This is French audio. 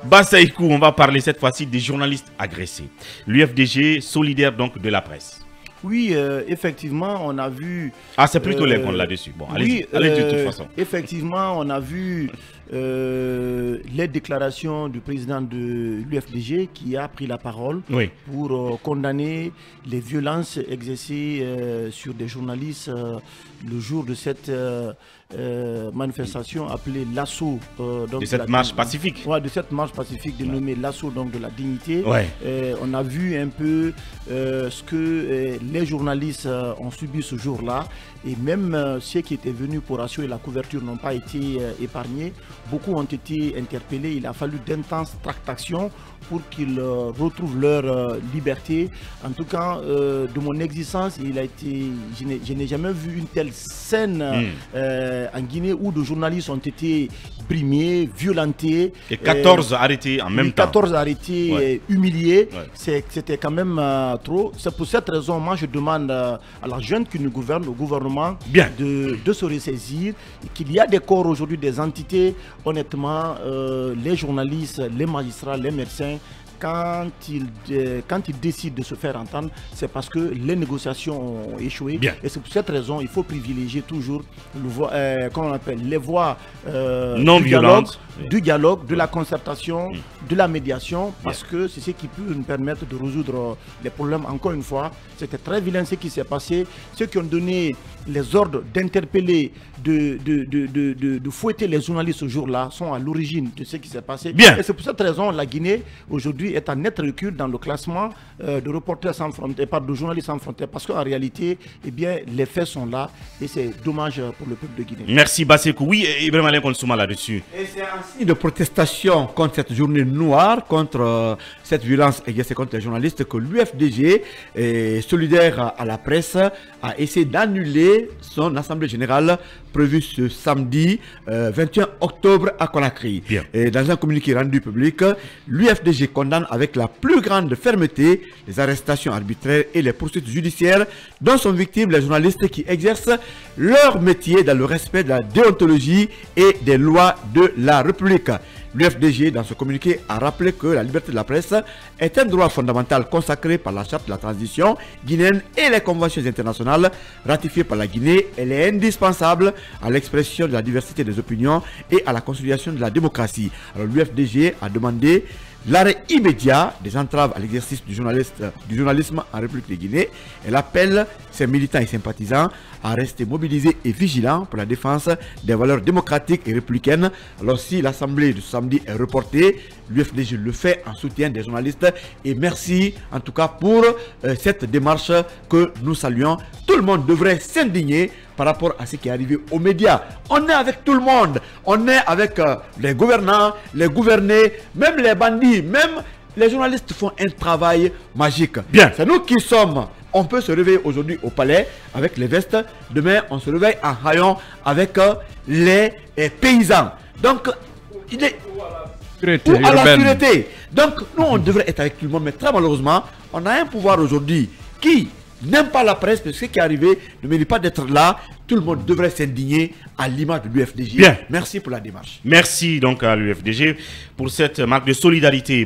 Bassaïkou, on va parler cette fois-ci des journalistes agressés. L'UFDG solidaire donc de la presse. Oui, effectivement, on a vu... Ah, c'est plutôt les comptes là-dessus. Bon, allez-y, oui, de toute façon. Effectivement, on a vu les déclarations du président de l'UFDG qui a pris la parole pour condamner les violences exercées sur des journalistes le jour de cette manifestation appelée l'assaut. De cette marche pacifique. Ouais, de cette marche pacifique dénommée l'assaut de la dignité. Ouais. On a vu un peu ce que les journalistes ont subi ce jour-là. Et même ceux qui étaient venus pour assurer la couverture n'ont pas été épargnés. Beaucoup ont été interpellés. Il a fallu d'intenses tractations pour qu'ils retrouvent leur liberté. En tout cas, de mon existence, je n'ai jamais vu une telle scène en Guinée où de journalistes ont été brimés, violentés. Et 14 arrêtés en même temps. 14 arrêtés, humiliés. C'était quand même trop. C'est pour cette raison, moi je demande à la jeune qui nous gouverne, au gouvernement, de se ressaisir. Qu'il y a des corps aujourd'hui, des entités. Honnêtement, les journalistes, les magistrats, les médecins, quand ils décident de se faire entendre, c'est parce que les négociations ont échoué. Et c'est pour cette raison il faut privilégier toujours les voies non violentes, du dialogue, de la concertation, de la médiation, parce que c'est ce qui peut nous permettre de résoudre les problèmes. Encore une fois, c'était très vilain ce qui s'est passé. Ceux qui ont donné les ordres d'interpeller, de fouetter les journalistes ce jour-là sont à l'origine de ce qui s'est passé. Et c'est pour cette raison la Guinée aujourd'hui est en net recul dans le classement de Reporters sans frontières, de journalistes sans frontières, parce qu'en réalité, eh bien, les faits sont là et c'est dommage pour le peuple de Guinée. Merci Bassékou. Oui, Ibrahim Alain Konsouma là-dessus. Et c'est un signe de protestation contre cette journée noire, contre cette violence exercée contre les journalistes, que l'UFDG, solidaire à la presse, a essayé d'annuler son assemblée générale prévue ce samedi 21 octobre à Conakry. Et dans un communiqué rendu public, l'UFDG condamne avec la plus grande fermeté les arrestations arbitraires et les poursuites judiciaires dont sont victimes les journalistes qui exercent leur métier dans le respect de la déontologie et des lois de la République. L'UFDG, dans ce communiqué, a rappelé que la liberté de la presse est un droit fondamental consacré par la charte de la transition guinéenne et les conventions internationales ratifiées par la Guinée. Elle est indispensable à l'expression de la diversité des opinions et à la consolidation de la démocratie. Alors l'UFDG a demandé l'arrêt immédiat des entraves à l'exercice du journalisme en République de Guinée. Elle appelle ses militants et sympathisants à rester mobilisés et vigilants pour la défense des valeurs démocratiques et républicaines. Alors si l'assemblée de samedi est reportée, l'UFDG le fait en soutien des journalistes. Et merci en tout cas pour cette démarche que nous saluons. Tout le monde devrait s'indigner par rapport à ce qui est arrivé aux médias. On est avec tout le monde. On est avec les gouvernants, les gouvernés, même les bandits, même les journalistes font un travail magique. C'est nous qui sommes. On peut se réveiller aujourd'hui au palais avec les vestes. Demain, on se réveille en Hayon avec les paysans. Donc, il est... Ou à la sûreté. Donc, nous, on devrait être avec tout le monde. Mais très malheureusement, on a un pouvoir aujourd'hui qui n'aime pas la presse, parce que ce qui est arrivé ne mérite pas d'être là. Tout le monde devrait s'indigner à l'image de l'UFDG. Merci pour la démarche. Merci donc à l'UFDG pour cette marque de solidarité.